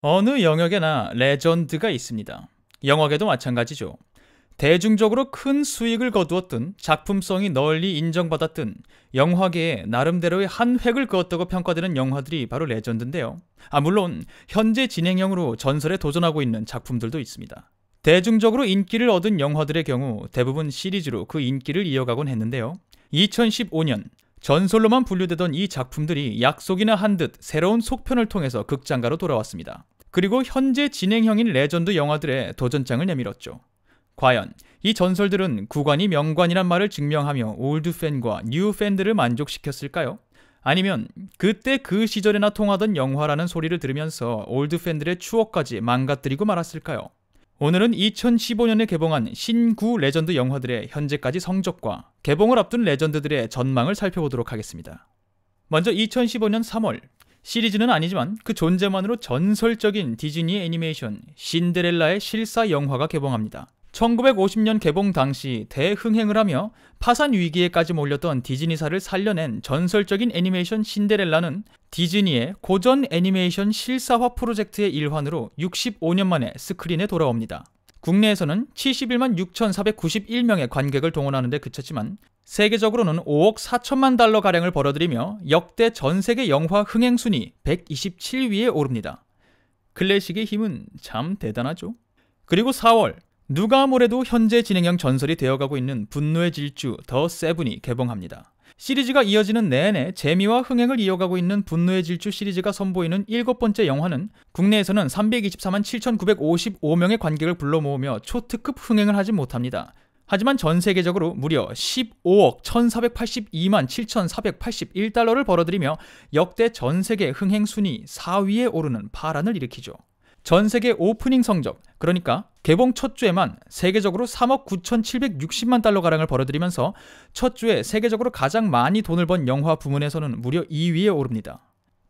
어느 영역에나 레전드가 있습니다. 영화계도 마찬가지죠. 대중적으로 큰 수익을 거두었든 작품성이 널리 인정받았든 영화계에 나름대로의 한 획을 그었다고 평가되는 영화들이 바로 레전드인데요. 물론 현재 진행형으로 전설에 도전하고 있는 작품들도 있습니다. 대중적으로 인기를 얻은 영화들의 경우 대부분 시리즈로 그 인기를 이어가곤 했는데요. 2015년 전설로만 분류되던 이 작품들이 약속이나 한 듯 새로운 속편을 통해서 극장가로 돌아왔습니다. 그리고 현재 진행형인 레전드 영화들의 도전장을 내밀었죠. 과연 이 전설들은 구관이 명관이란 말을 증명하며 올드 팬과 뉴 팬들을 만족시켰을까요? 아니면 그때 그 시절에나 통하던 영화라는 소리를 들으면서 올드 팬들의 추억까지 망가뜨리고 말았을까요? 오늘은 2015년에 개봉한 신구 레전드 영화들의 현재까지 성적과 개봉을 앞둔 레전드들의 전망을 살펴보도록 하겠습니다. 먼저 2015년 3월, 시리즈는 아니지만 그 존재만으로 전설적인 디즈니 애니메이션 신데렐라의 실사 영화가 개봉합니다. 1950년 개봉 당시 대흥행을 하며 파산 위기에까지 몰렸던 디즈니사를 살려낸 전설적인 애니메이션 신데렐라는 디즈니의 고전 애니메이션 실사화 프로젝트의 일환으로 65년 만에 스크린에 돌아옵니다. 국내에서는 71만 6,491명의 관객을 동원하는 데 그쳤지만 세계적으로는 5억 4천만 달러가량을 벌어들이며 역대 전세계 영화 흥행 순위 127위에 오릅니다. 클래식의 힘은 참 대단하죠. 그리고 4월, 누가 뭐래도 현재 진행형 전설이 되어가고 있는 분노의 질주 더 세븐이 개봉합니다. 시리즈가 이어지는 내내 재미와 흥행을 이어가고 있는 분노의 질주 시리즈가 선보이는 7번째 영화는 국내에서는 324만 7,955명의 관객을 불러 모으며 초특급 흥행을 하지 못합니다. 하지만 전 세계적으로 무려 15억 1,482만 7,481달러를 벌어들이며 역대 전 세계 흥행 순위 4위에 오르는 파란을 일으키죠. 전 세계 오프닝 성적, 그러니까 개봉 첫 주에만 세계적으로 3억 9,760만 달러가량을 벌어들이면서 첫 주에 세계적으로 가장 많이 돈을 번 영화 부문에서는 무려 2위에 오릅니다.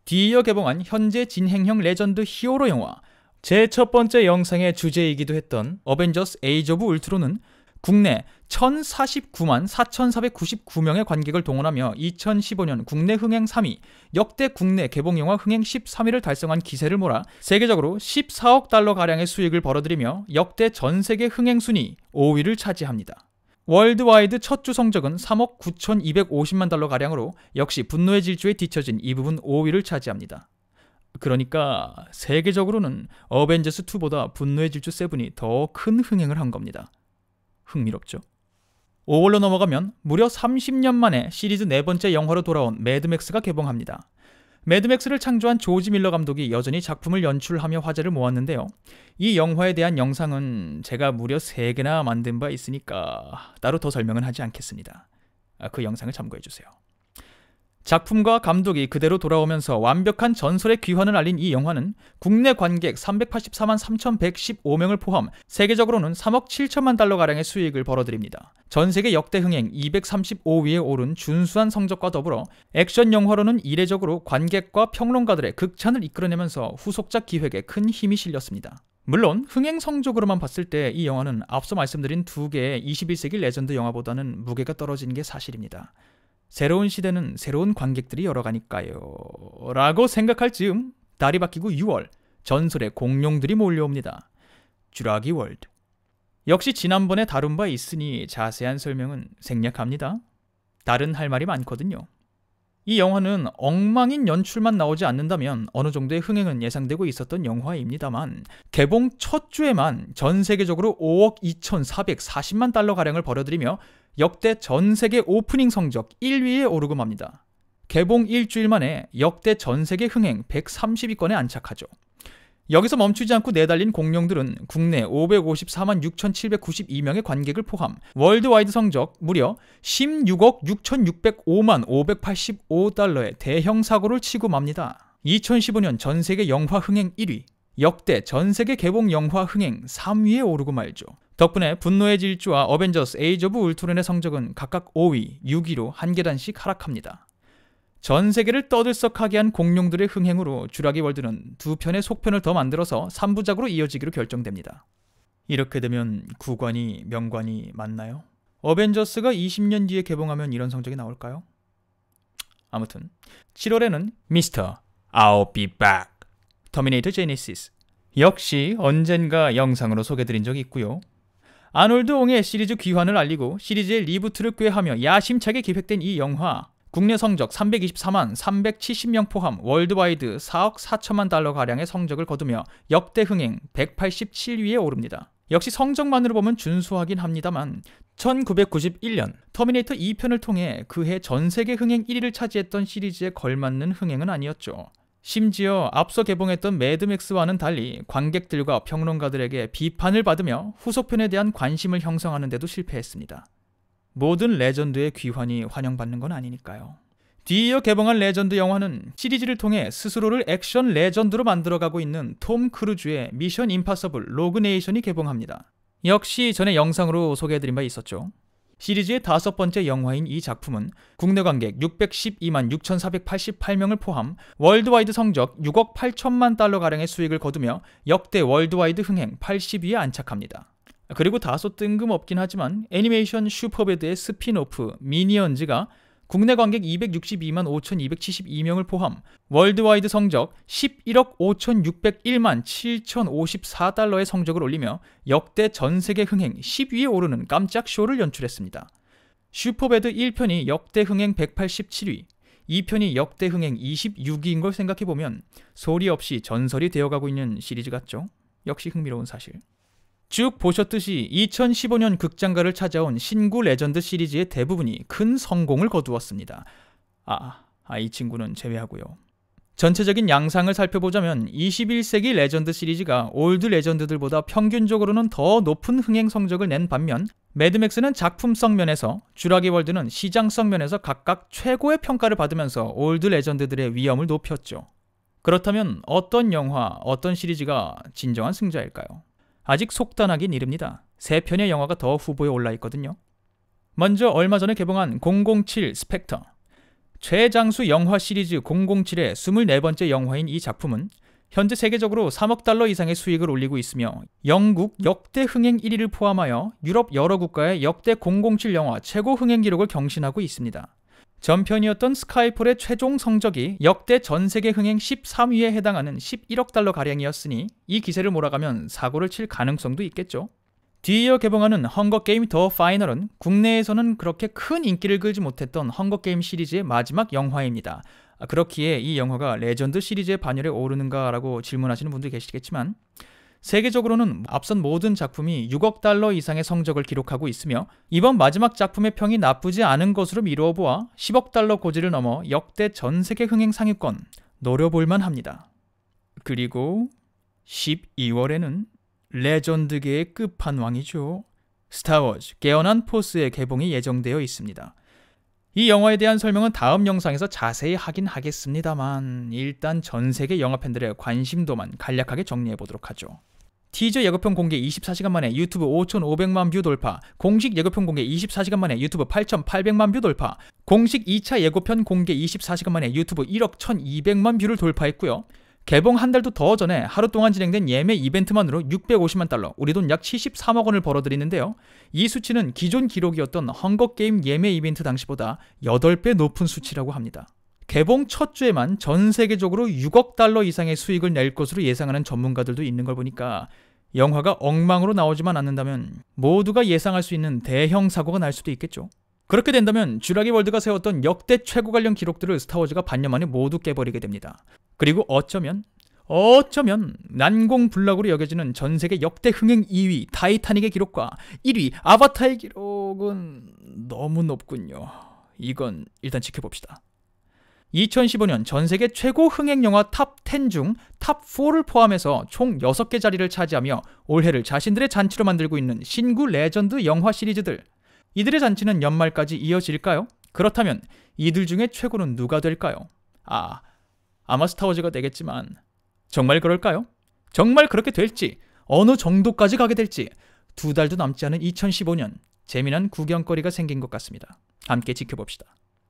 뒤이어 개봉한 현재 진행형 레전드 히어로 영화, 제 첫 번째 영상의 주제이기도 했던 어벤져스 에이지 오브 울트론은 국내 1,049만 4,499명의 관객을 동원하며 2015년 국내 흥행 3위, 역대 국내 개봉영화 흥행 13위를 달성한 기세를 몰아 세계적으로 14억 달러가량의 수익을 벌어들이며 역대 전세계 흥행 순위 5위를 차지합니다. 월드와이드 첫 주 성적은 3억 9,250만 달러가량으로 역시 분노의 질주에 뒤처진 이 부분 5위를 차지합니다. 그러니까 세계적으로는 어벤져스 2보다 분노의 질주 7이 더 큰 흥행을 한 겁니다. 흥미롭죠? 5월로 넘어가면 무려 30년 만에 시리즈 4번째 영화로 돌아온 매드맥스가 개봉합니다. 매드맥스를 창조한 조지 밀러 감독이 여전히 작품을 연출하며 화제를 모았는데요. 이 영화에 대한 영상은 제가 무려 3개나 만든 바 있으니까 따로 더 설명은 하지 않겠습니다. 그 영상을 참고해주세요. 작품과 감독이 그대로 돌아오면서 완벽한 전설의 귀환을 알린 이 영화는 국내 관객 384만 3,115명을 포함 세계적으로는 3억 7천만 달러가량의 수익을 벌어들입니다. 전세계 역대 흥행 235위에 오른 준수한 성적과 더불어 액션 영화로는 이례적으로 관객과 평론가들의 극찬을 이끌어내면서 후속작 기획에 큰 힘이 실렸습니다. 물론 흥행 성적으로만 봤을 때 이 영화는 앞서 말씀드린 2개의 21세기 레전드 영화보다는 무게가 떨어지는 게 사실입니다. 새로운 시대는 새로운 관객들이 열어가니까요 라고 생각할 즈음 달이 바뀌고 6월, 전설의 공룡들이 몰려옵니다. 쥬라기 월드. 역시 지난번에 다룬 바 있으니 자세한 설명은 생략합니다. 다른 할 말이 많거든요. 이 영화는 엉망인 연출만 나오지 않는다면 어느 정도의 흥행은 예상되고 있었던 영화입니다만 개봉 첫 주에만 전 세계적으로 5억 2,440만 달러가량을 벌어들이며 역대 전 세계 오프닝 성적 1위에 오르고 맙니다. 개봉 일주일 만에 역대 전 세계 흥행 130위권에 안착하죠. 여기서 멈추지 않고 내달린 공룡들은 국내 554만 6,792명의 관객을 포함 월드와이드 성적 무려 16억 6,605만 585달러의 대형 사고를 치고 맙니다. 2015년 전세계 영화 흥행 1위, 역대 전세계 개봉 영화 흥행 3위에 오르고 말죠. 덕분에 분노의 질주와 어벤져스 에이지 오브 울트론의 성적은 각각 5위, 6위로 한 계단씩 하락합니다. 전 세계를 떠들썩하게 한 공룡들의 흥행으로 쥬라기 월드는 2편의 속편을 더 만들어서 3부작으로 이어지기로 결정됩니다. 이렇게 되면 구관이 명관이 맞나요? 어벤져스가 20년 뒤에 개봉하면 이런 성적이 나올까요? 아무튼 7월에는 미스터 I'll be back, 터미네이터 제네시스, 역시 언젠가 영상으로 소개드린 적이 있고요. 아놀드 옹의 시리즈 귀환을 알리고 시리즈의 리부트를 꾀하며 야심차게 기획된 이 영화, 국내 성적 324만 370명 포함 월드와이드 4억 4천만 달러 가량의 성적을 거두며 역대 흥행 187위에 오릅니다. 역시 성적만으로 보면 준수하긴 합니다만 1991년 터미네이터 2편을 통해 그해 전세계 흥행 1위를 차지했던 시리즈에 걸맞는 흥행은 아니었죠. 심지어 앞서 개봉했던 매드맥스와는 달리 관객들과 평론가들에게 비판을 받으며 후속편에 대한 관심을 형성하는 데도 실패했습니다. 모든 레전드의 귀환이 환영받는 건 아니니까요. 뒤이어 개봉한 레전드 영화는 시리즈를 통해 스스로를 액션 레전드로 만들어가고 있는 톰 크루즈의 미션 임파서블 로그 네이션이 개봉합니다. 역시 전에 영상으로 소개해드린 바 있었죠. 시리즈의 5번째 영화인 이 작품은 국내 관객 612만 6,488명을 포함 월드와이드 성적 6억 8천만 달러가량의 수익을 거두며 역대 월드와이드 흥행 80위에 안착합니다. 그리고 다소 뜬금없긴 하지만 애니메이션 슈퍼배드의 스핀오프 미니언즈가 국내 관객 262만 5,272명을 포함 월드와이드 성적 11억 5,601만 7,054달러의 성적을 올리며 역대 전세계 흥행 10위에 오르는 깜짝 쇼를 연출했습니다. 슈퍼배드 1편이 역대 흥행 187위, 2편이 역대 흥행 26위인 걸 생각해보면 소리 없이 전설이 되어가고 있는 시리즈 같죠? 역시 흥미로운 사실. 쭉 보셨듯이 2015년 극장가를 찾아온 신구 레전드 시리즈의 대부분이 큰 성공을 거두었습니다. 이 친구는 제외하고요. 전체적인 양상을 살펴보자면 21세기 레전드 시리즈가 올드 레전드들보다 평균적으로는 더 높은 흥행 성적을 낸 반면 매드맥스는 작품성 면에서, 쥬라기 월드는 시장성 면에서 각각 최고의 평가를 받으면서 올드 레전드들의 위엄을 높였죠. 그렇다면 어떤 영화, 어떤 시리즈가 진정한 승자일까요? 아직 속단하긴 이릅니다. 3편의 영화가 더 후보에 올라있거든요. 먼저 얼마 전에 개봉한 007 스펙터. 최장수 영화 시리즈 007의 24번째 영화인 이 작품은 현재 세계적으로 3억 달러 이상의 수익을 올리고 있으며 영국 역대 흥행 1위를 포함하여 유럽 여러 국가의 역대 007 영화 최고 흥행 기록을 경신하고 있습니다. 전편이었던 스카이폴의 최종 성적이 역대 전세계 흥행 13위에 해당하는 11억 달러 가량이었으니 이 기세를 몰아가면 사고를 칠 가능성도 있겠죠. 뒤이어 개봉하는 헝거게임 더 파이널은 국내에서는 그렇게 큰 인기를 끌지 못했던 헝거게임 시리즈의 마지막 영화입니다. 그렇기에 이 영화가 레전드 시리즈의 반열에 오르는가라고 질문하시는 분들이 계시겠지만 세계적으로는 앞선 모든 작품이 6억 달러 이상의 성적을 기록하고 있으며 이번 마지막 작품의 평이 나쁘지 않은 것으로 미루어 보아 10억 달러 고지를 넘어 역대 전세계 흥행 상위권 노려볼만 합니다. 그리고 12월에는 레전드계의 끝판왕이죠. 스타워즈 깨어난 포스의 개봉이 예정되어 있습니다. 이 영화에 대한 설명은 다음 영상에서 자세히 하긴 하겠습니다만 일단 전세계 영화팬들의 관심도만 간략하게 정리해보도록 하죠. 티저 예고편 공개 24시간 만에 유튜브 5,500만 뷰 돌파, 공식 예고편 공개 24시간 만에 유튜브 8,800만 뷰 돌파, 공식 2차 예고편 공개 24시간 만에 유튜브 1억 1,200만 뷰를 돌파했고요. 개봉 한 달도 더 전에 하루 동안 진행된 예매 이벤트만으로 650만 달러, 우리 돈 약 73억 원을 벌어들이는데요. 이 수치는 기존 기록이었던 헝거게임 예매 이벤트 당시보다 8배 높은 수치라고 합니다. 개봉 첫 주에만 전 세계적으로 6억 달러 이상의 수익을 낼 것으로 예상하는 전문가들도 있는 걸 보니까 영화가 엉망으로 나오지만 않는다면 모두가 예상할 수 있는 대형 사고가 날 수도 있겠죠. 그렇게 된다면 쥬라기 월드가 세웠던 역대 최고 관련 기록들을 스타워즈가 반년 만에 모두 깨버리게 됩니다. 그리고 어쩌면 난공불락으로 여겨지는 전세계 역대 흥행 2위 타이타닉의 기록과 1위 아바타의 기록은 너무 높군요. 이건 일단 지켜봅시다. 2015년 전세계 최고 흥행 영화 탑 10 중 탑 4를 포함해서 총 6개 자리를 차지하며 올해를 자신들의 잔치로 만들고 있는 신구 레전드 영화 시리즈들. 이들의 잔치는 연말까지 이어질까요? 그렇다면 이들 중에 최고는 누가 될까요? 아마 스타워즈가 되겠지만 정말 그럴까요? 정말 그렇게 될지, 어느 정도까지 가게 될지 2달도 남지 않은 2015년 재미난 구경거리가 생긴 것 같습니다. 함께 지켜봅시다.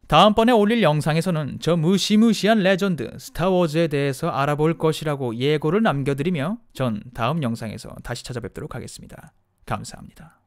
다음번에 올릴 영상에서는 저 무시무시한 레전드 스타워즈에 대해서 알아볼 것이라고 예고를 남겨드리며 전 다음 영상에서 다시 찾아뵙도록 하겠습니다. 감사합니다.